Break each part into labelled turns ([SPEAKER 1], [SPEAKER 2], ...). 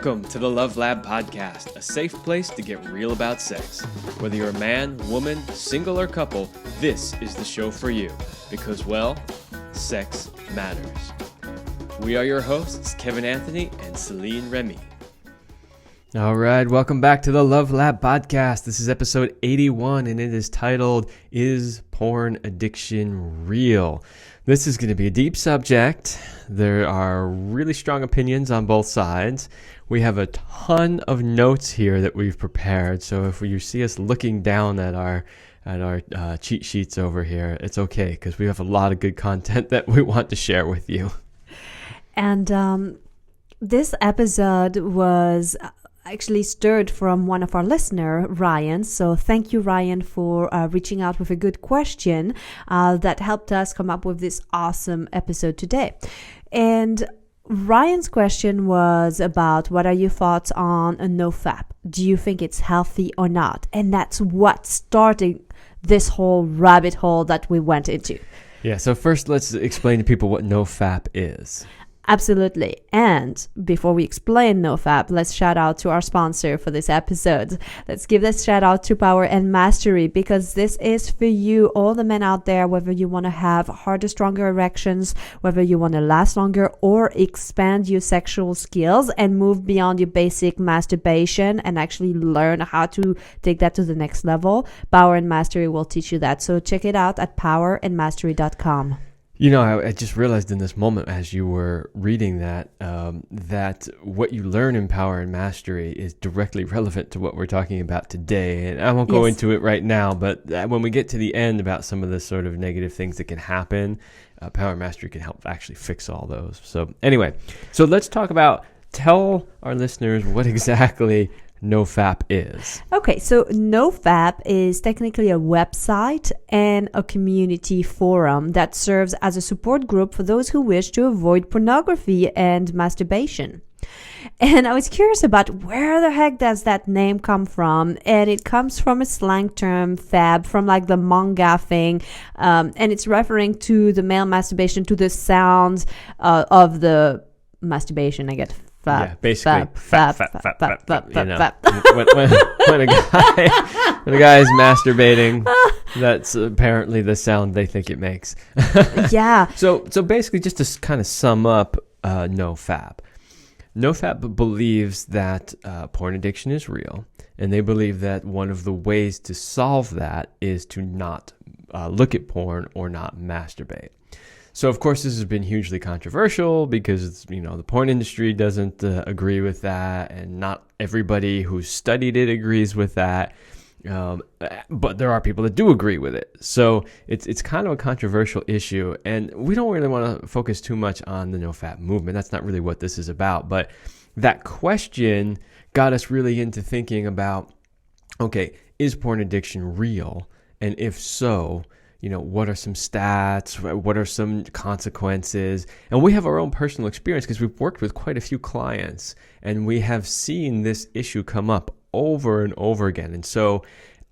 [SPEAKER 1] Welcome to the Love Lab Podcast, a safe place to get real about sex. Whether you're a man, woman, single, or couple, this is the show for you. Because, well, sex matters. We are your hosts, Kevin Anthony and Céline Remy. All right, welcome back to the Love Lab Podcast. This is episode 81, and it is titled, Is Porn Addiction Real? This is going to be a deep subject. There are really strong opinions on both sides. We have a ton of notes here that we've prepared, so if you see us looking down at our cheat sheets over here, it's okay, because we have a lot of good content that we want to share with you.
[SPEAKER 2] And this episode was actually stirred from one of our listeners, Ryan. So thank you, Ryan, for reaching out with a good question that helped us come up with this awesome episode today. And Ryan's question was about what are your thoughts on a NoFap? Do you think it's healthy or not? And that's what started this whole rabbit hole that we went into.
[SPEAKER 1] Yeah, so first let's explain to people what NoFap is.
[SPEAKER 2] Absolutely. And before we explain NoFap, let's shout out to our sponsor for this episode. Let's give this shout out to Power and Mastery, because this is for you, all the men out there, whether you want to have harder, stronger erections, whether you want to last longer or expand your sexual skills and move beyond your basic masturbation and actually learn how to take that to the next level. Power and Mastery will teach you that. So check it out at powerandmastery.com.
[SPEAKER 1] You know, I just realized in this moment as you were reading that, that what you learn in Power and Mastery is directly relevant to what we're talking about today. And I won't go into it right now, but when we get to the end about some of the sort of negative things that can happen, Power and Mastery can help actually fix all those. So anyway, so let's talk about, tell our listeners what exactly NoFap is.
[SPEAKER 2] Okay, so NoFap is technically a website and a community forum that serves as a support group for those who wish to avoid pornography and masturbation. And I was curious about where the heck does that name come from? And it comes from a slang term, fab, from like the manga thing. And it's referring to the male masturbation, to the sounds of the masturbation, I guess.
[SPEAKER 1] Yeah, basically, fap. You know, when a guy is masturbating, that's apparently the sound they think it makes.
[SPEAKER 2] Yeah.
[SPEAKER 1] So basically, just to kind of sum up, NoFap. NoFap believes that porn addiction is real, and they believe that one of the ways to solve that is to not look at porn or not masturbate. So, of course, this has been hugely controversial because, you know, the porn industry doesn't agree with that, and not everybody who's studied it agrees with that. But there are people that do agree with it. So it's kind of a controversial issue, and we don't really want to focus too much on the NoFap movement. That's not really what this is about. But that question got us really into thinking about, okay, is porn addiction real? And if so, you know, what are some stats? What are some consequences? And we have our own personal experience because we've worked with quite a few clients, and we have seen this issue come up over and over again. And so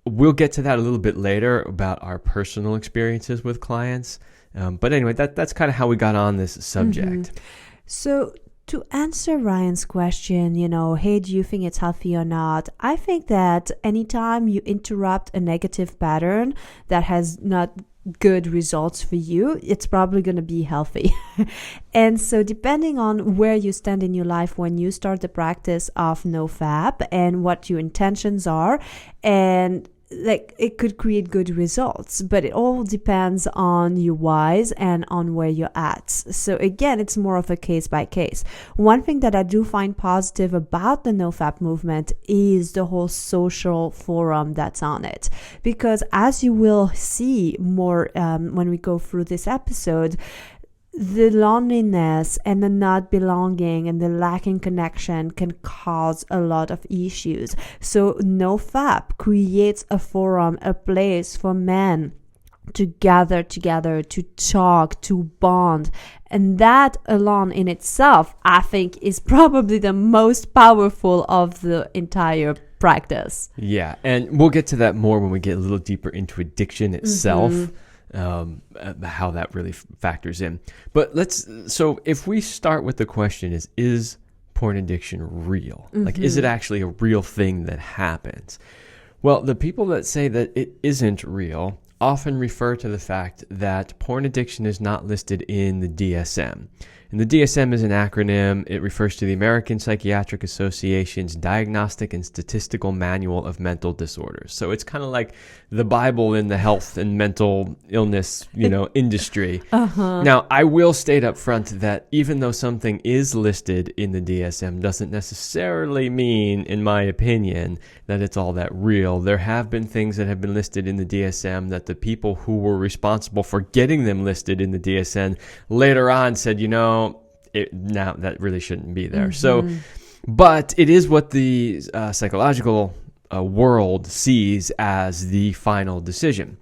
[SPEAKER 1] we'll get to that a little bit later about our personal experiences with clients. But anyway, that's kind of how we got on this subject.
[SPEAKER 2] Mm-hmm. So to answer Ryan's question, you know, hey, do you think it's healthy or not? I think that anytime you interrupt a negative pattern that has not good results for you, it's probably going to be healthy. And so depending on where you stand in your life when you start the practice of NoFap and what your intentions are, and like it could create good results, but it all depends on your whys and on where you're at. So again, it's more of a case by case. One thing that I do find positive about the NoFap movement is the whole social forum that's on it, because as you will see more when we go through this episode, the loneliness and the not belonging and the lacking connection can cause a lot of issues. So NoFap creates a forum, a place for men to gather together, to talk, to bond. And that alone in itself, I think, is probably the most powerful of the entire practice.
[SPEAKER 1] Yeah, and we'll get to that more when we get a little deeper into addiction itself. Mm-hmm. How that really factors in. But so if we start with the question is porn addiction real? Like, is it actually a real thing that happens? Well, the people that say that it isn't real often refer to the fact that porn addiction is not listed in the DSM. And the DSM is an acronym. It refers to the American Psychiatric Association's Diagnostic and Statistical Manual of Mental Disorders. So it's kind of like the Bible in the health and mental illness, industry. Now, I will state up front that even though something is listed in the DSM doesn't necessarily mean, in my opinion, that it's all that real. There have been things that have been listed in the DSM that the people who were responsible for getting them listed in the DSM later on said, now that really shouldn't be there. So, but it is what the psychological world sees as the final decision.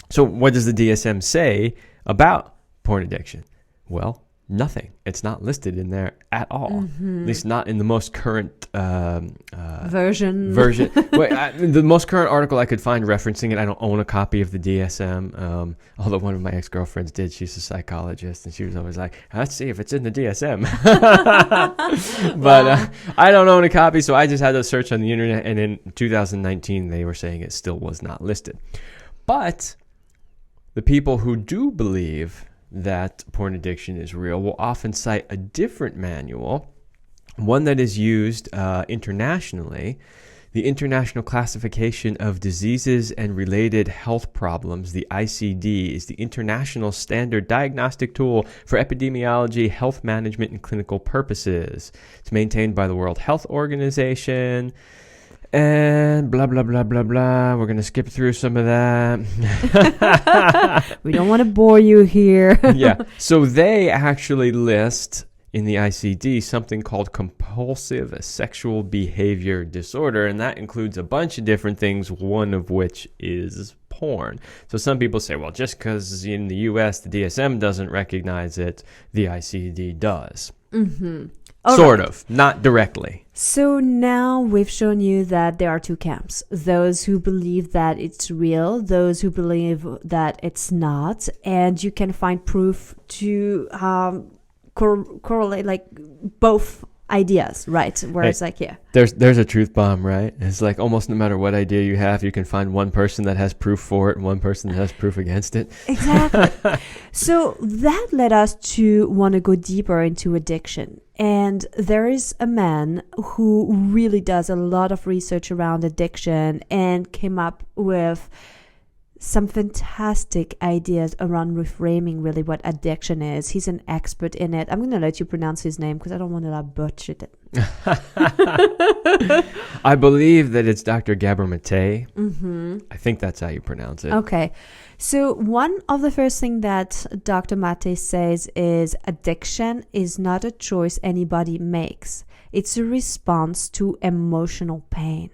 [SPEAKER 1] So what does the DSM say about porn addiction? Well, nothing. It's not listed in there at all. At least not in the most current
[SPEAKER 2] version.
[SPEAKER 1] Wait, the most current article I could find referencing it. I don't own a copy of the DSM, although one of my ex-girlfriends did. She's a psychologist, and she was always like, let's see if it's in the DSM. But I don't own a copy, so I just had to search on the internet, and in 2019, they were saying it still was not listed. But the people who do believe that porn addiction is real will often cite a different manual, one that is used internationally, the International Classification of Diseases and Related Health Problems. The ICD is the international standard diagnostic tool for epidemiology, health management, and clinical purposes. It's maintained by the World Health Organization. And blah, blah, blah, blah, blah. We're going to skip through some of that.
[SPEAKER 2] We don't want to bore you here.
[SPEAKER 1] Yeah. So they actually list in the ICD something called compulsive sexual behavior disorder. And that includes a bunch of different things, one of which is porn. So some people say, well, just because in the US the DSM doesn't recognize it, the ICD does. Sort of, not directly.
[SPEAKER 2] So now we've shown you that there are two camps. Those who believe that it's real, those who believe that it's not. And you can find proof to correlate like both ideas, right? Where it's like, yeah.
[SPEAKER 1] There's a truth bomb, right? It's like almost no matter what idea you have, you can find one person that has proof for it and one person that has proof against it.
[SPEAKER 2] Exactly. So that led us to want to go deeper into addiction. And there is a man who really does a lot of research around addiction and came up with some fantastic ideas around reframing really what addiction is. He's an expert in it. I'm going to let you pronounce his name because I don't want to butcher it.
[SPEAKER 1] I believe that it's Dr. Gabor Mate. I think that's how you pronounce it.
[SPEAKER 2] Okay. So one of the first things that Dr. Mate says is addiction is not a choice anybody makes. It's a response to emotional pain.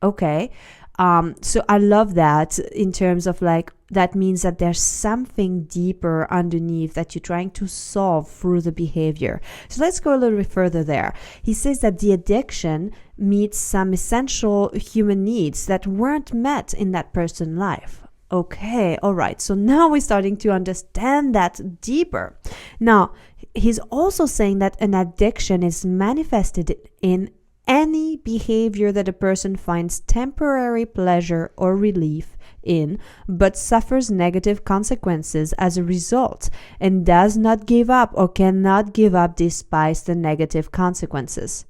[SPEAKER 2] Okay. So I love that in terms of like, that means that there's something deeper underneath that you're trying to solve through the behavior. So let's go a little bit further there. He says that the addiction meets some essential human needs that weren't met in that person's life. Okay, all right. So now we're starting to understand that deeper. Now, he's also saying that an addiction is manifested in any behavior that a person finds temporary pleasure or relief in, but suffers negative consequences as a result and does not give up or cannot give up despite the negative consequences.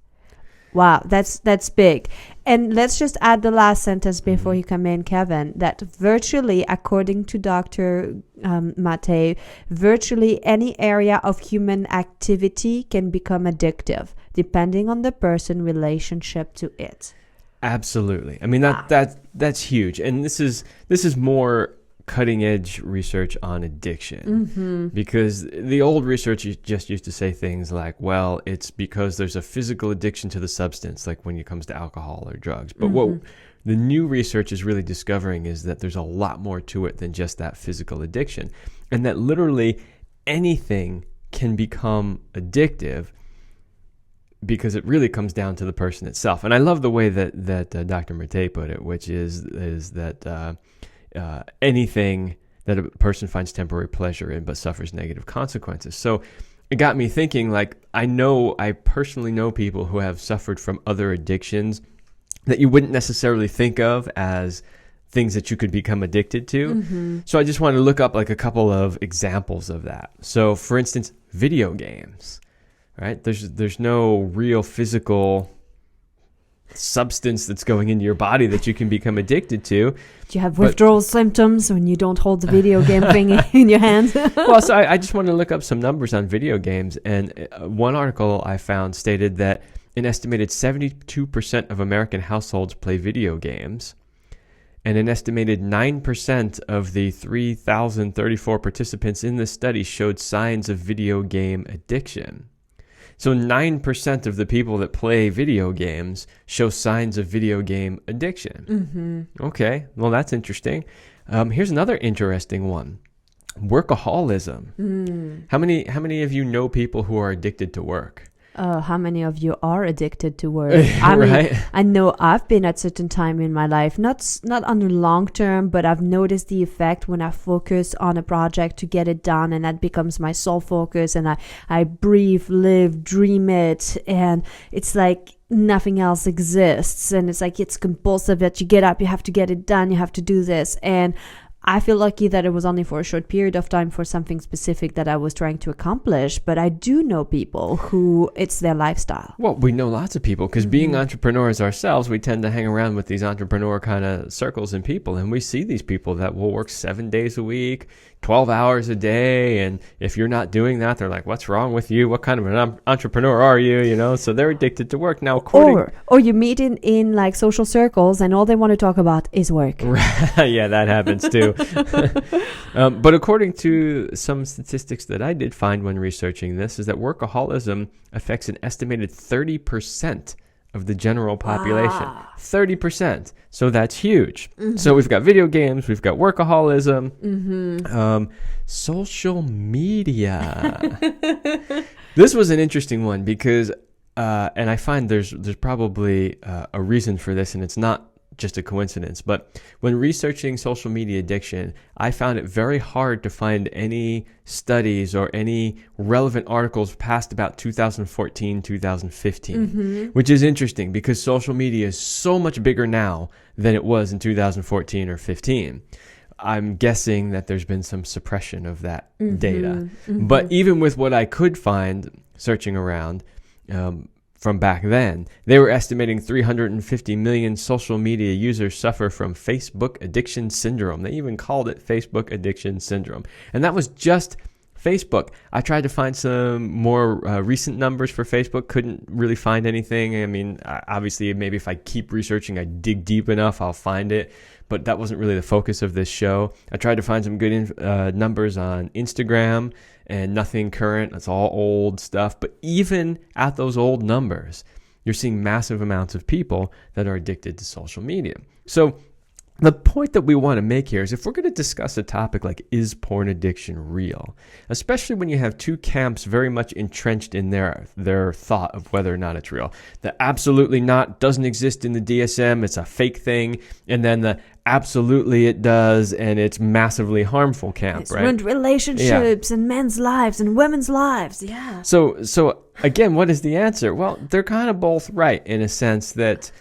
[SPEAKER 2] Wow, that's big. And let's just add the last sentence before you come in, Kevin, that virtually, according to Dr. Mate, virtually any area of human activity can become addictive, depending on the person's relationship to it.
[SPEAKER 1] Absolutely. I mean, that's huge. And this is more cutting edge research on addiction, because the old research just used to say things like, well, it's because there's a physical addiction to the substance, like when it comes to alcohol or drugs. But what the new research is really discovering is that there's a lot more to it than just that physical addiction, and that literally anything can become addictive, because it really comes down to the person itself. And I love the way that Dr. Mate put it, which is that anything that a person finds temporary pleasure in but suffers negative consequences. So it got me thinking, like, I personally know people who have suffered from other addictions that you wouldn't necessarily think of as things that you could become addicted to. So I just wanted to look up like a couple of examples of that. So for instance, video games, right? There's no real physical substance that's going into your body that you can become addicted to.
[SPEAKER 2] Do you have withdrawal symptoms when you don't hold the video game thing in your hands?
[SPEAKER 1] Well, so I just wanted to look up some numbers on video games, and one article I found stated that an estimated 72% of American households play video games, and an estimated 9% of the 3,034 participants in this study showed signs of video game addiction. So 9% of the people that play video games show signs of video game addiction. Okay, well, that's interesting. Here's another interesting one. Workaholism. How many of you know people who are addicted to work?
[SPEAKER 2] How many of you are addicted to work? I mean, I know I've been at certain time in my life, not on the long term, but I've noticed the effect when I focus on a project to get it done, and that becomes my sole focus, and I breathe, live, dream it, and it's like nothing else exists, and it's like it's compulsive that you get up, you have to get it done, you have to do this, and I feel lucky that it was only for a short period of time for something specific that I was trying to accomplish, but I do know people who it's their lifestyle.
[SPEAKER 1] Well, we know lots of people because being entrepreneurs ourselves, we tend to hang around with these entrepreneur kind of circles and people, and we see these people that will work 7 days a week, 12 hours a day, and if you're not doing that, they're like, what's wrong with you? What kind of an entrepreneur are you? You know, so they're addicted to work. Now,
[SPEAKER 2] or you meet in like social circles and all they want to talk about is work.
[SPEAKER 1] Yeah, that happens too. But according to some statistics that I did find when researching this, is that workaholism affects an estimated 30% of the general population. Wow. 30%. So that's huge. So we've got video games, we've got workaholism, social media. This was an interesting one because, and I find there's probably a reason for this, and it's not just a coincidence, but when researching social media addiction, I found it very hard to find any studies or any relevant articles past about 2014, 2015, which is interesting because social media is so much bigger now than it was in 2014 or 15. I'm guessing that there's been some suppression of that data. But even with what I could find searching around, from back then, they were estimating 350 million social media users suffer from Facebook addiction syndrome. They even called it Facebook addiction syndrome. And that was just Facebook. I tried to find some more recent numbers for Facebook, couldn't really find anything. I mean, obviously, maybe if I keep researching, I dig deep enough, I'll find it. But that wasn't really the focus of this show. I tried to find some good numbers on Instagram, and nothing current. It's all old stuff. But even at those old numbers, you're seeing massive amounts of people that are addicted to social media. So the point that we want to make here is if we're going to discuss a topic like, is porn addiction real? Especially when you have two camps very much entrenched in their thought of whether or not it's real. The absolutely not doesn't exist in the DSM, it's a fake thing. And then the absolutely it does and it's massively harmful camp,
[SPEAKER 2] it's
[SPEAKER 1] right?
[SPEAKER 2] ruined relationships and men's lives and women's lives, yeah.
[SPEAKER 1] So again, what is the answer? Well, they're kind of both right in a sense that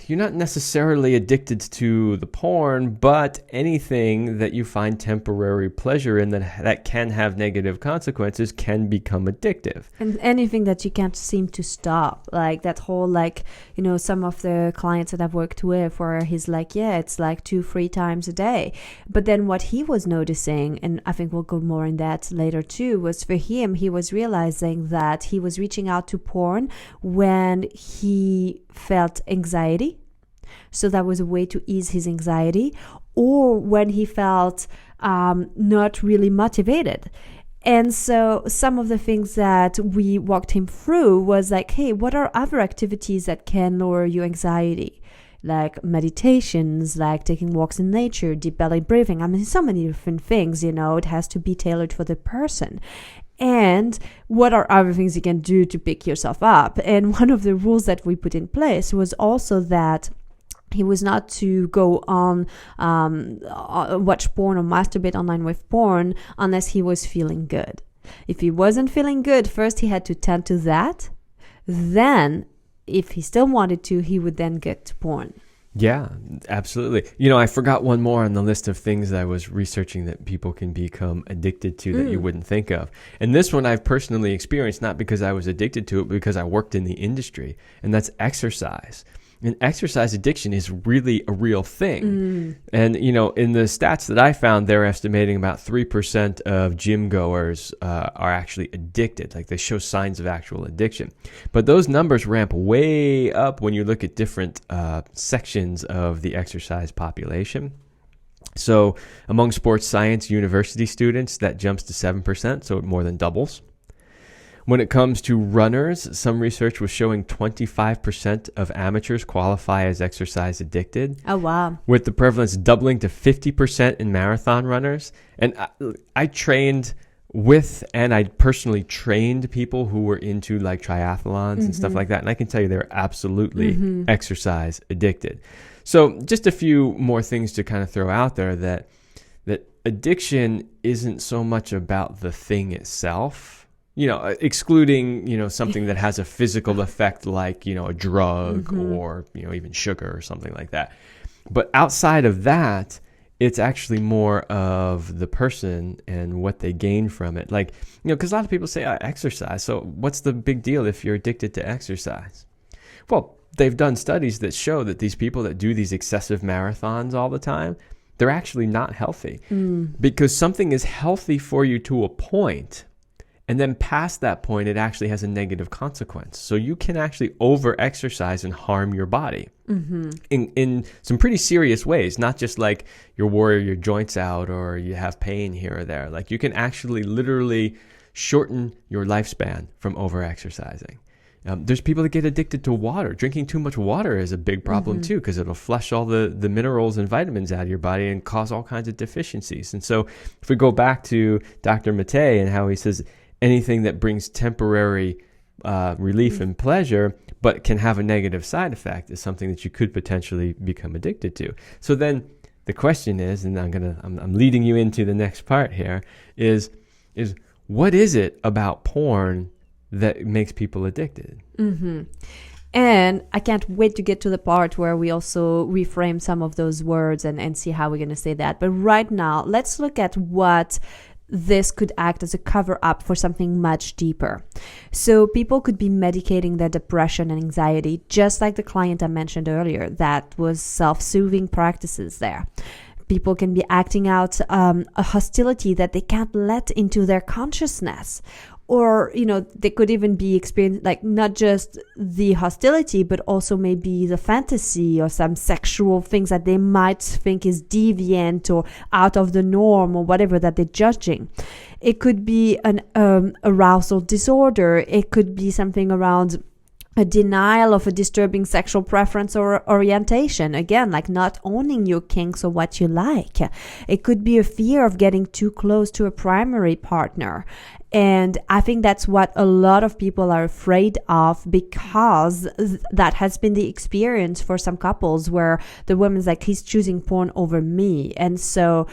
[SPEAKER 1] you're not necessarily addicted to the porn, but anything that you find temporary pleasure in that can have negative consequences can become addictive.
[SPEAKER 2] And anything that you can't seem to stop, like that whole, like, you know, some of the clients that I've worked with where he's like, yeah, it's like 2-3 times a day. But then what he was noticing, and I think we'll go more in that later too, was for him, he was realizing that he was reaching out to porn when he felt anxiety. So that was a way to ease his anxiety, or when he felt not really motivated. And so some of the things that we walked him through was like, hey, what are other activities that can lower your anxiety? Like meditations, like taking walks in nature, deep belly breathing. I mean, so many different things, you know, it has to be tailored for the person. And what are other things you can do to pick yourself up? And one of the rules that we put in place was also that he was not to go on, watch porn or masturbate online with porn unless he was feeling good. If he wasn't feeling good, first he had to tend to that. Then, if he still wanted to, he would then get to porn.
[SPEAKER 1] Yeah, absolutely. I forgot one more on the list of things that I was researching that people can become addicted to that you wouldn't think of. And this one I've personally experienced, not because I was addicted to it, but because I worked in the industry, and that's exercise. And exercise addiction is really a real thing. And, in the stats that I found, they're estimating about 3% of gym goers are actually addicted. Like, they show signs of actual addiction. But those numbers ramp way up when you look at different sections of the exercise population. So among sports science university students, that jumps to 7%, so it more than doubles. When it comes to runners, some research was showing 25% of amateurs qualify as exercise addicted.
[SPEAKER 2] Oh, wow.
[SPEAKER 1] With the prevalence doubling to 50% in marathon runners. And I trained with, and I personally trained people who were into like triathlons and stuff like that. And I can tell you they're absolutely exercise addicted. So just a few more things to kind of throw out there, that addiction isn't so much about the thing itself. Excluding, something that has a physical effect like, a drug or, even sugar or something like that. But outside of that, it's actually more of the person and what they gain from it. Like, because a lot of people say, I exercise. So what's the big deal if you're addicted to exercise? Well, they've done studies that show that these people that do these excessive marathons all the time, they're actually not healthy. Because something is healthy for you to a point. And then past that point, it actually has a negative consequence. So you can actually over-exercise and harm your body in some pretty serious ways, not just like you wear your joints out or you have pain here or there. Like, you can actually literally shorten your lifespan from over-exercising. There's people that get addicted to water. Drinking too much water is a big problem too, because it'll flush all the minerals and vitamins out of your body and cause all kinds of deficiencies. And so if we go back to Dr. Mattei and how he says, anything that brings temporary relief and pleasure, but can have a negative side effect, is something that you could potentially become addicted to. So then the question is, and I'm leading you into the next part here, is what is it about porn that makes people addicted?
[SPEAKER 2] And I can't wait to get to the part where we also reframe some of those words and see how we're going to say that. But right now, let's look at what this could act as a cover-up for something much deeper. So people could be medicating their depression and anxiety, just like the client I mentioned earlier. That was self-soothing practices there. People can be acting out a hostility that they can't let into their consciousness. Or, they could even be experiencing, like, not just the hostility, but also maybe the fantasy or some sexual things that they might think is deviant or out of the norm or whatever that they're judging. It could be an arousal disorder. It could be something around a denial of a disturbing sexual preference or orientation. Again, like not owning your kinks or what you like. It could be a fear of getting too close to a primary partner. And I think that's what a lot of people are afraid of, because that has been the experience for some couples where the woman's like, he's choosing porn over me. And so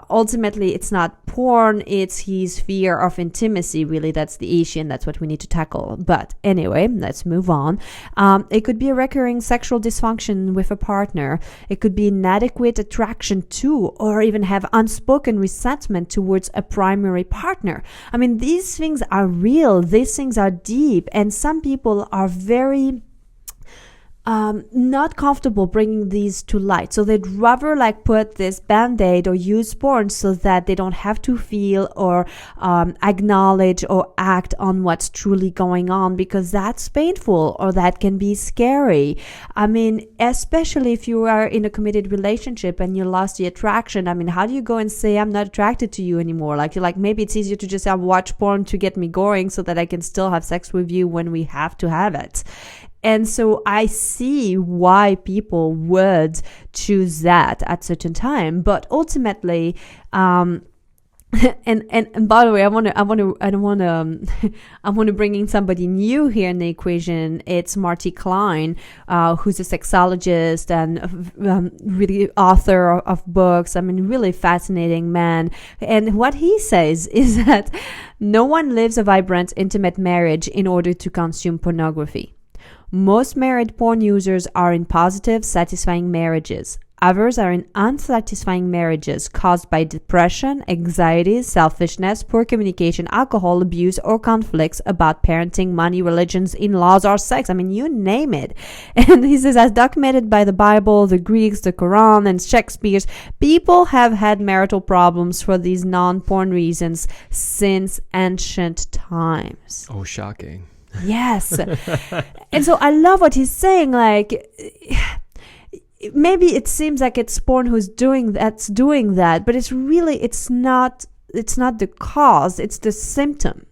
[SPEAKER 2] ultimately it's not porn, it's his fear of intimacy. Really, that's the issue, and that's what we need to tackle. But anyway, let's move on. It could be a recurring sexual dysfunction with a partner. It could be inadequate attraction to, or even have unspoken resentment towards a primary partner. I mean, these things are real, these things are deep, and some people are very not comfortable bringing these to light. So they'd rather like put this band-aid or use porn so that they don't have to feel or acknowledge or act on what's truly going on, because that's painful or that can be scary. I mean, especially if you are in a committed relationship and you lost the attraction. I mean, how do you go and say, I'm not attracted to you anymore? Like, you're like, maybe it's easier to just watch porn to get me going so that I can still have sex with you when we have to have it. And so I see why people would choose that at certain time. But ultimately, And by the way, I want to bring in somebody new here in the equation. It's Marty Klein, who's a sexologist and really author of books. I mean, really fascinating man. And what he says is that no one lives a vibrant, intimate marriage in order to consume pornography. Most married porn users are in positive, satisfying marriages. Others are in unsatisfying marriages caused by depression, anxiety, selfishness, poor communication, alcohol abuse, or conflicts about parenting, money, religions, in-laws, or sex. I mean, you name it. And he says, as documented by the Bible, the Greeks, the Quran, and Shakespeare's, people have had marital problems for these non-porn reasons since ancient times.
[SPEAKER 1] Oh, shocking.
[SPEAKER 2] Yes. And so I love what he's saying, like... Maybe it seems like it's porn who's doing that, but it's not the cause, it's the symptom.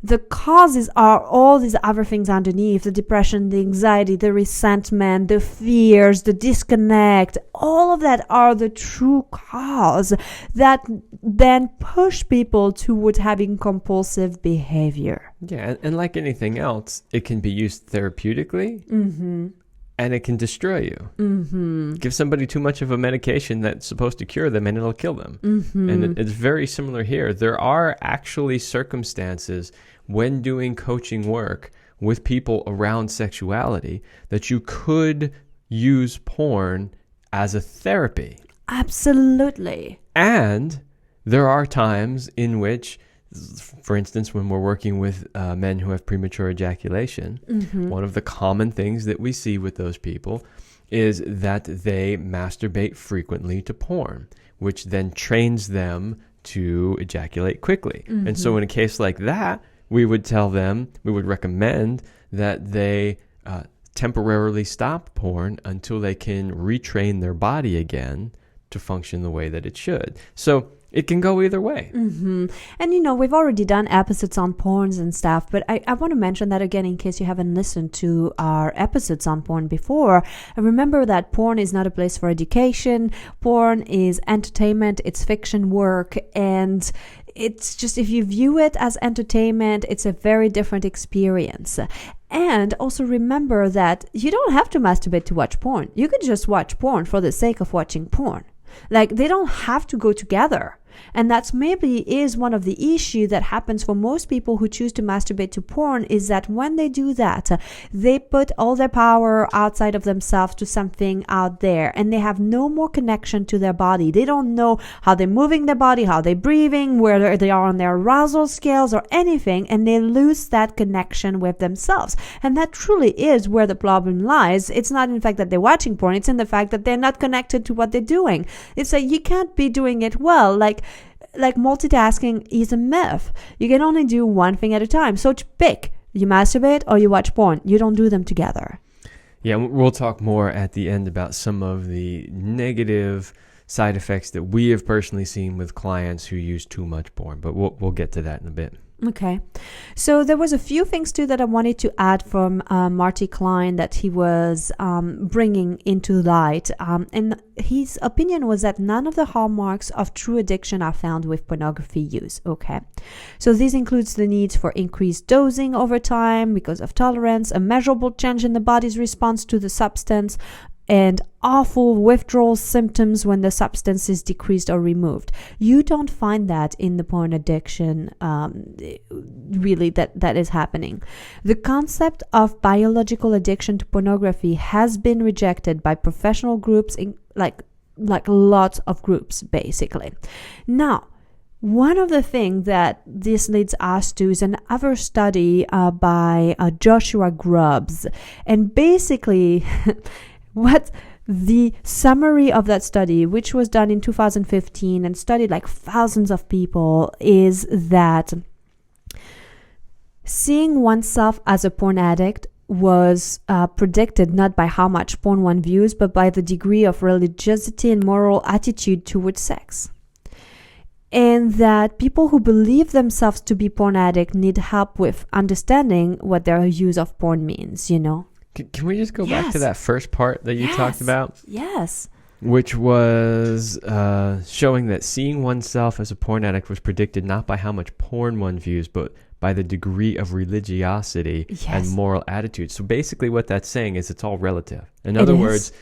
[SPEAKER 2] The causes are all these other things underneath: the depression, the anxiety, the resentment, the fears, the disconnect. All of that are the true cause that then push people towards having compulsive behavior.
[SPEAKER 1] Yeah, and like anything else, it can be used therapeutically. Mm-hmm. And it can destroy you. Mm-hmm. Give somebody too much of a medication that's supposed to cure them and it'll kill them. Mm-hmm. And it's very similar here. There are actually circumstances when doing coaching work with people around sexuality that you could use porn as a therapy.
[SPEAKER 2] Absolutely.
[SPEAKER 1] And there are times in which, for instance, when we're working with men who have premature ejaculation, mm-hmm. one of the common things that we see with those people is that they masturbate frequently to porn, which then trains them to ejaculate quickly. Mm-hmm. And so in a case like that, we would recommend that they temporarily stop porn until they can retrain their body again to function the way that it should. So it can go either way.
[SPEAKER 2] Mm-hmm. And, we've already done episodes on porns and stuff, but I want to mention that again in case you haven't listened to our episodes on porn before. And remember that porn is not a place for education. Porn is entertainment. It's fiction work. And it's just, if you view it as entertainment, it's a very different experience. And also remember that you don't have to masturbate to watch porn. You could just watch porn for the sake of watching porn. Like, they don't have to go together. And that's maybe is one of the issues that happens for most people who choose to masturbate to porn, is that when they do that, they put all their power outside of themselves to something out there, and they have no more connection to their body. They don't know how they're moving their body, how they're breathing, where they are on their arousal scales or anything, and they lose that connection with themselves. And that truly is where the problem lies. It's not in the fact that they're watching porn, it's in the fact that they're not connected to what they're doing. It's like you can't be doing it well. Like multitasking is a myth. You can only do one thing at a time. So pick. You masturbate or you watch porn. You don't do them together.
[SPEAKER 1] Yeah, we'll talk more at the end about some of the negative side effects that we have personally seen with clients who use too much porn. But we'll get to that in a bit.
[SPEAKER 2] Okay. So there was a few things too that I wanted to add from Marty Klein that he was bringing into light. And his opinion was that none of the hallmarks of true addiction are found with pornography use. Okay. So this includes the need for increased dosing over time because of tolerance, a measurable change in the body's response to the substance, and awful withdrawal symptoms when the substance is decreased or removed. You don't find that in the porn addiction, really, that is happening. The concept of biological addiction to pornography has been rejected by professional groups, in like lots of groups, basically. Now, one of the things that this leads us to is another study by Joshua Grubbs. And basically, what the summary of that study, which was done in 2015 and studied like thousands of people, is that seeing oneself as a porn addict was predicted not by how much porn one views, but by the degree of religiosity and moral attitude towards sex. And that people who believe themselves to be porn addict need help with understanding what their use of porn means,
[SPEAKER 1] Can we just go back to that first part that you talked about?
[SPEAKER 2] Yes.
[SPEAKER 1] which was showing that seeing oneself as a porn addict was predicted not by how much porn one views, but by the degree of religiosity and moral attitude. So basically what that's saying is it's all relative. In other words,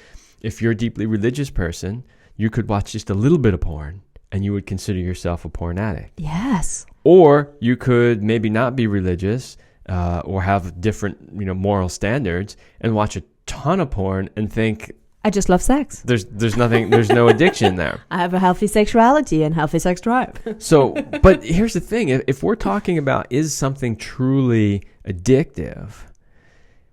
[SPEAKER 1] if you're a deeply religious person, you could watch just a little bit of porn and you would consider yourself a porn addict.
[SPEAKER 2] Yes.
[SPEAKER 1] Or you could maybe not be religious or have different, moral standards and watch a ton of porn and think,
[SPEAKER 2] I just love sex.
[SPEAKER 1] There's nothing, there's no addiction there.
[SPEAKER 2] I have a healthy sexuality and healthy sex drive.
[SPEAKER 1] So, but here's the thing. If we're talking about is something truly addictive,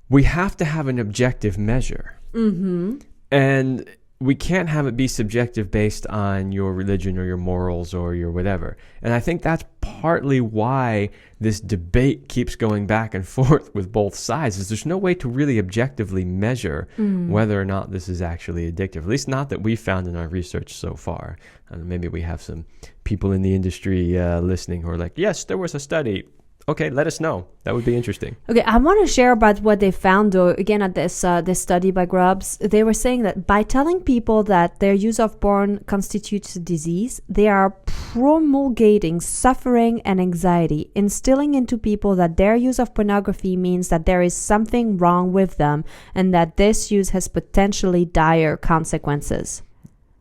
[SPEAKER 1] we have to have an objective measure. Mm-hmm. And we can't have it be subjective based on your religion or your morals or your whatever. And I think that's partly why this debate keeps going back and forth with both sides, is there's no way to really objectively measure whether or not this is actually addictive, at least not that we've found in our research so far. Maybe we have some people in the industry listening who are like, yes, there was a study. Okay, let us know. That would be interesting.
[SPEAKER 2] Okay, I want to share about what they found, though, again, at this study by Grubbs. They were saying that by telling people that their use of porn constitutes a disease, they are promulgating suffering and anxiety, instilling into people that their use of pornography means that there is something wrong with them and that this use has potentially dire consequences.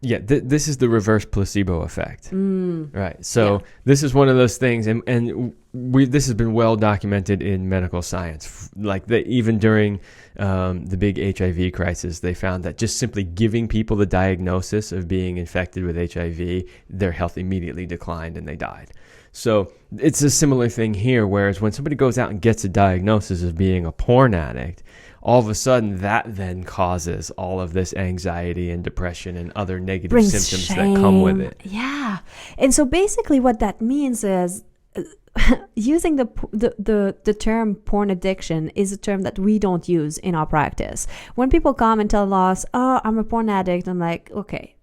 [SPEAKER 1] Yeah, this is the reverse placebo effect, right? So this is one of those things, and this has been well documented in medical science. Like even during the big HIV crisis, they found that just simply giving people the diagnosis of being infected with HIV, their health immediately declined and they died. So it's a similar thing here, whereas when somebody goes out and gets a diagnosis of being a porn addict, all of a sudden that then causes all of this anxiety and depression and other negative symptoms that come with it.
[SPEAKER 2] Yeah. And so basically what that means is using the term porn addiction is a term that we don't use in our practice. When people come and tell us, oh, I'm a porn addict, I'm like, okay,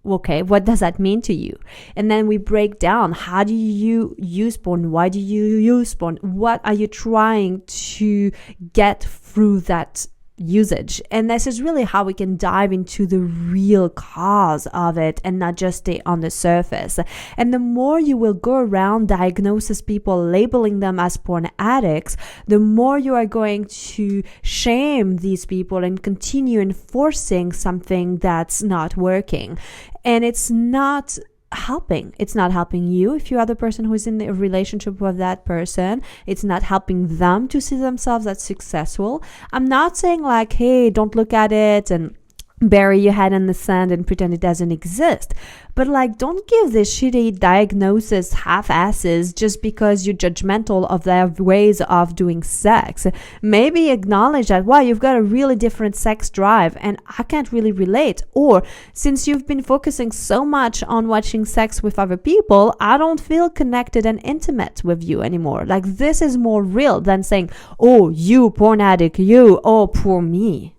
[SPEAKER 2] what does that mean to you? And then we break down, how do you use porn? Why do you use porn? What are you trying to get through that usage? And this is really how we can dive into the real cause of it and not just stay on the surface. And the more you will go around diagnosis people, labeling them as porn addicts, the more you are going to shame these people and continue enforcing something that's not working. And it's not helping. It's not helping you if you are the person who is in a relationship with that person. It's not helping them to see themselves as successful. I'm not saying like, hey, don't look at it and bury your head in the sand and pretend it doesn't exist. But like, don't give this shitty diagnosis half-asses just because you're judgmental of their ways of doing sex. Maybe acknowledge that, wow, you've got a really different sex drive and I can't really relate. Or since you've been focusing so much on watching sex with other people, I don't feel connected and intimate with you anymore. Like, this is more real than saying, oh, you porn addict, you, oh, poor me.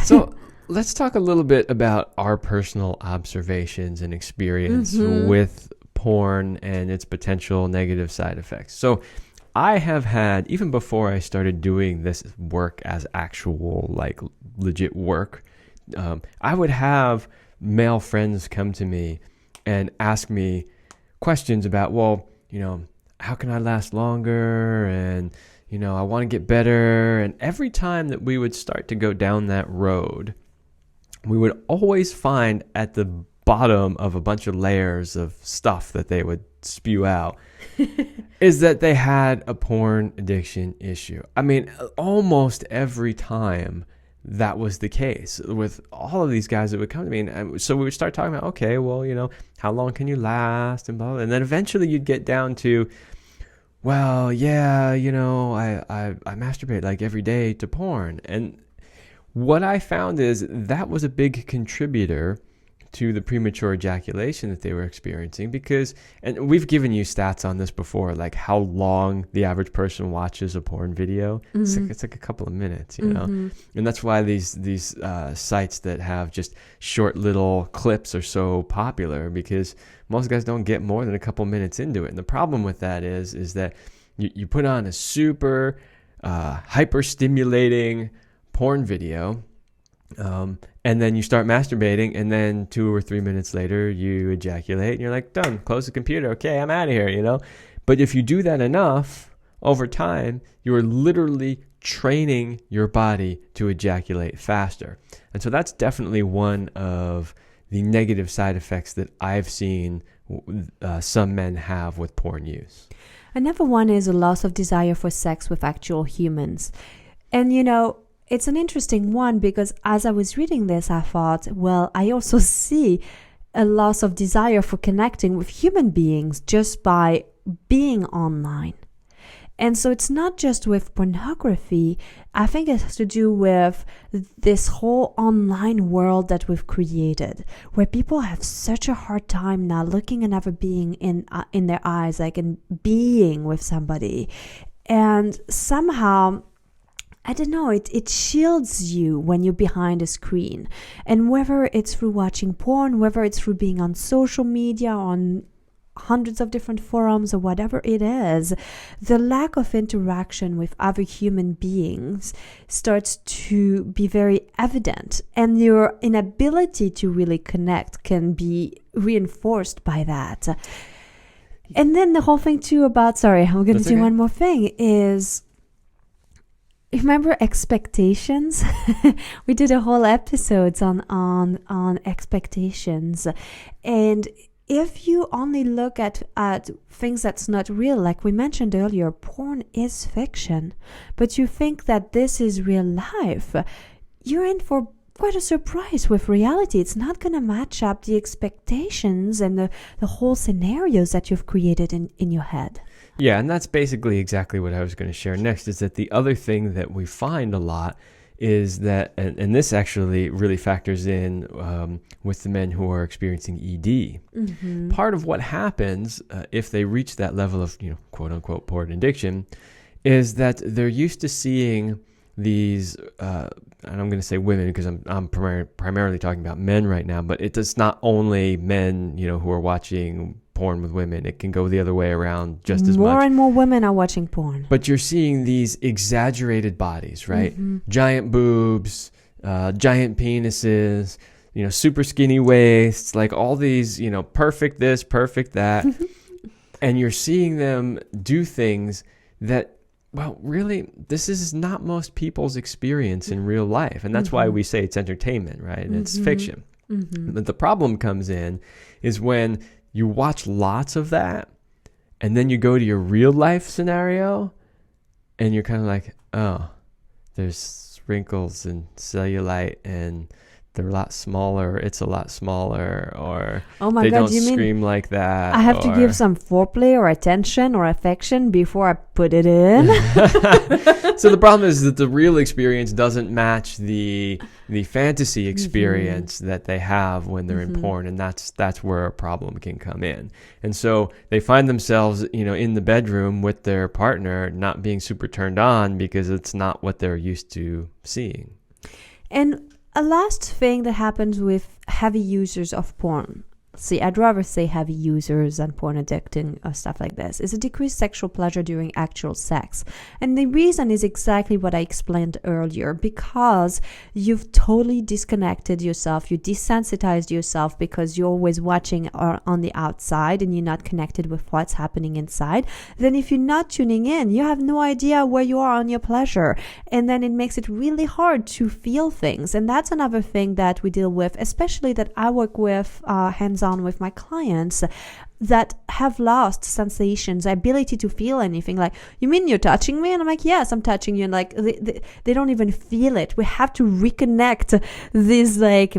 [SPEAKER 1] So let's talk a little bit about our personal observations and experience with porn and its potential negative side effects. So I have had, even before I started doing this work as actual, like, legit work, I would have male friends come to me and ask me questions about, well, how can I last longer? And I want to get better. And every time that we would start to go down that road, we would always find at the bottom of a bunch of layers of stuff that they would spew out is that they had a porn addiction issue. I mean, almost every time that was the case with all of these guys that would come to me. And so we would start talking about, okay, well, how long can you last? And blah, blah. And then eventually you'd get down to, well, yeah, I masturbate like every day to porn. And what I found is that was a big contributor to the premature ejaculation that they were experiencing because, and we've given you stats on this before, like how long the average person watches a porn video. It's like a couple of minutes, and that's why these sites that have just short little clips are so popular, because most guys don't get more than a couple minutes into it. And the problem with that is that you put on a super hyper stimulating porn video, And then you start masturbating, and then 2 or 3 minutes later you ejaculate, and you're like, done, close the computer, okay, I'm out of here, you know. But if you do that enough over time, you're literally training your body to ejaculate faster. And so that's definitely one of the negative side effects that I've seen some men have with porn use.
[SPEAKER 2] Another one is a loss of desire for sex with actual humans. And, you know, it's an interesting one because as I was reading this, I thought, well, I also see a loss of desire for connecting with human beings just by being online. And so it's not just with pornography. I think it has to do with this whole online world that we've created, where people have such a hard time now looking another being in their eyes, like in being with somebody. And somehow, I don't know, it shields you when you're behind a screen. And whether it's through watching porn, whether it's through being on social media, on hundreds of different forums or whatever it is, the lack of interaction with other human beings starts to be very evident, and your inability to really connect can be reinforced by that. And then the whole thing too about, sorry, I'm going to do one more thing, is remember expectations? We did a whole episode on expectations. And if you only look at things that's not real, like we mentioned earlier, porn is fiction, but you think that this is real life, you're in for quite a surprise with reality. It's not going to match up the expectations and the whole scenarios that you've created in your head.
[SPEAKER 1] Yeah, and that's basically exactly what I was going to share next, is that the other thing that we find a lot is that, and this actually really factors in with the men who are experiencing ED. Mm-hmm. Part of what happens if they reach that level of, quote unquote, porn addiction, is that they're used to seeing these, and I'm going to say women because I'm primarily talking about men right now, but it's not only men, who are watching porn with women. It can go the other way around just as much. More
[SPEAKER 2] and more women are watching porn.
[SPEAKER 1] But you're seeing these exaggerated bodies, right? Mm-hmm. Giant boobs, giant penises, super skinny waists, like all these, perfect this, perfect that. And you're seeing them do things that, well, really, this is not most people's experience in real life. And that's why we say it's entertainment, right? And it's fiction. Mm-hmm. But the problem comes in is when you watch lots of that, and then you go to your real life scenario, and you're kind of like, oh, there's wrinkles and cellulite, and they're a lot smaller, it's a lot smaller, or
[SPEAKER 2] oh my
[SPEAKER 1] they
[SPEAKER 2] God,
[SPEAKER 1] don't
[SPEAKER 2] you
[SPEAKER 1] scream
[SPEAKER 2] mean
[SPEAKER 1] like that.
[SPEAKER 2] I have to give some foreplay or attention or affection before I put it in.
[SPEAKER 1] So the problem is that the real experience doesn't match the fantasy experience that they have when they're in porn, and that's where a problem can come in. And so they find themselves, in the bedroom with their partner not being super turned on because it's not what they're used to seeing.
[SPEAKER 2] And a last thing that happens with heavy users of porn, see, I'd rather say heavy users than porn addicting or stuff like this, is a decreased sexual pleasure during actual sex. And the reason is exactly what I explained earlier, because you've totally disconnected yourself, you desensitized yourself because you're always watching on the outside and you're not connected with what's happening inside. Then if you're not tuning in, you have no idea where you are on your pleasure. And then it makes it really hard to feel things. And that's another thing that we deal with, especially that I work with hands-on with my clients that have lost sensations, ability to feel anything. Like, you mean you're touching me? And I'm like, yes, I'm touching you. And like, they don't even feel it. We have to reconnect these like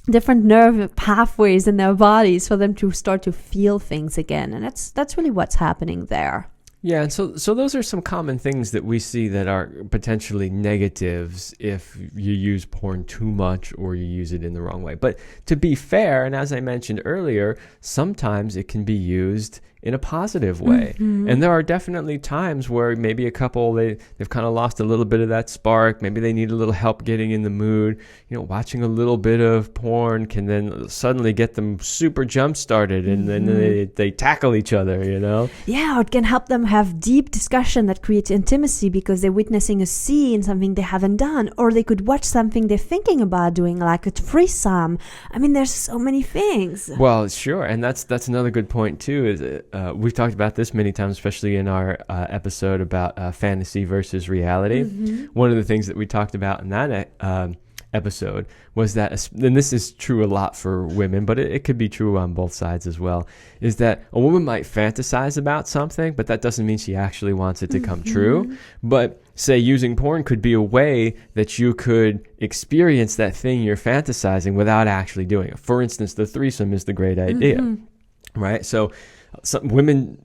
[SPEAKER 2] different nerve pathways in their bodies for them to start to feel things again. And that's really what's happening there.
[SPEAKER 1] Yeah, and so those are some common things that we see that are potentially negatives if you use porn too much or you use it in the wrong way. But to be fair, and as I mentioned earlier, sometimes it can be used in a positive way. And there are definitely times where maybe a couple, they've kind of lost a little bit of that spark. Maybe they need a little help getting in the mood. Watching a little bit of porn can then suddenly get them super jump started, and then they tackle each other,
[SPEAKER 2] Yeah, or it can help them have deep discussion that creates intimacy because they're witnessing a scene, something they haven't done, or they could watch something they're thinking about doing, like a threesome. I mean, there's so many things.
[SPEAKER 1] Well, sure, and that's another good point too. Is we've talked about this many times, especially in our episode about fantasy versus reality. One of the things that we talked about in that episode was that, and this is true a lot for women, but it could be true on both sides as well, is that a woman might fantasize about something, but that doesn't mean she actually wants it to come true. But say using porn could be a way that you could experience that thing you're fantasizing without actually doing it. For instance, the threesome is the great idea, right? So some women,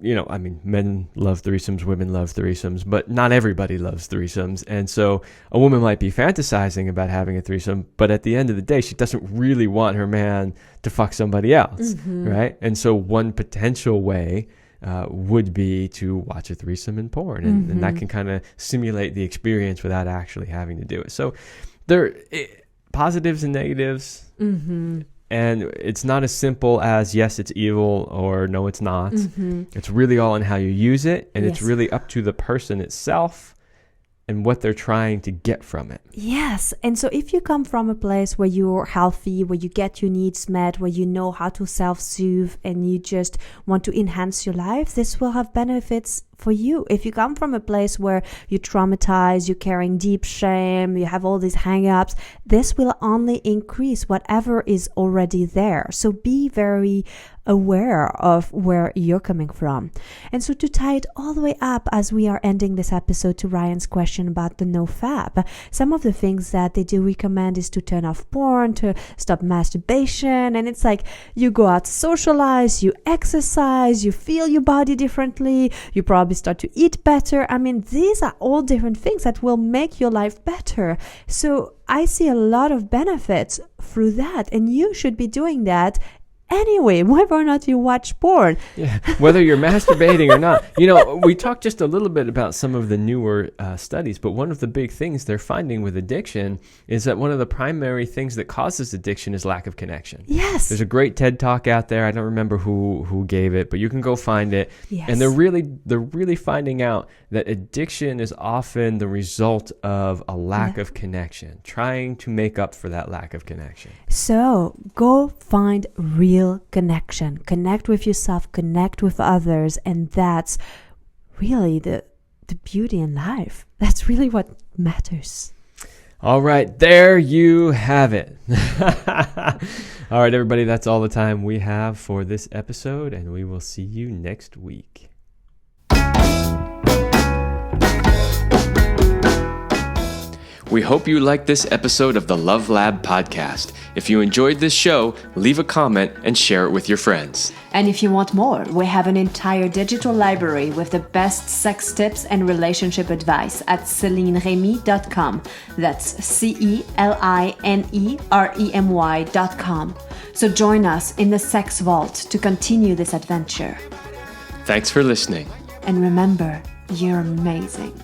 [SPEAKER 1] men love threesomes, women love threesomes, but not everybody loves threesomes. And so a woman might be fantasizing about having a threesome, but at the end of the day, she doesn't really want her man to fuck somebody else, right? And so one potential way would be to watch a threesome in porn, and that can kind of simulate the experience without actually having to do it. So there are positives and negatives. And it's not as simple as, yes, it's evil, or no, it's not. It's really all in how you use it, and it's really up to the person itself and what they're trying to get from it.
[SPEAKER 2] Yes. And so if you come from a place where you're healthy, where you get your needs met, where you know how to self-soothe, and you just want to enhance your life, this will have benefits for you. If you come from a place where you're traumatized, you're carrying deep shame, you have all these hang-ups, this will only increase whatever is already there. So be very aware of where you're coming from. And so to tie it all the way up, as we are ending this episode, to Ryan's question about the NoFap, some of the things that they do recommend is to turn off porn, to stop masturbation. And it's like you go out to socialize, you exercise, you feel your body differently, you probably start to eat better. I mean, these are all different things that will make your life better. So I see a lot of benefits through that, and you should be doing that anyway, whether or not you watch porn.
[SPEAKER 1] Yeah, whether you're masturbating or not. We talked just a little bit about some of the newer studies, but one of the big things they're finding with addiction is that one of the primary things that causes addiction is lack of connection.
[SPEAKER 2] Yes.
[SPEAKER 1] There's a great TED Talk out there. I don't remember who gave it, but you can go find it.
[SPEAKER 2] Yes.
[SPEAKER 1] And they're really finding out that addiction is often the result of a lack of connection, trying to make up for that lack of connection.
[SPEAKER 2] So go find real connection. Connect with yourself, connect with others, and that's really the beauty in life. That's really what matters.
[SPEAKER 1] All right, there you have it. All right, everybody, that's all the time we have for this episode, and we will see you next week. We hope you liked this episode of the Love Lab podcast. If you enjoyed this show, leave a comment and share it with your friends.
[SPEAKER 2] And if you want more, we have an entire digital library with the best sex tips and relationship advice at CelineRemy.com. That's CelineRemy.com. So join us in the Sex Vault to continue this adventure.
[SPEAKER 1] Thanks for listening.
[SPEAKER 2] And remember, you're amazing.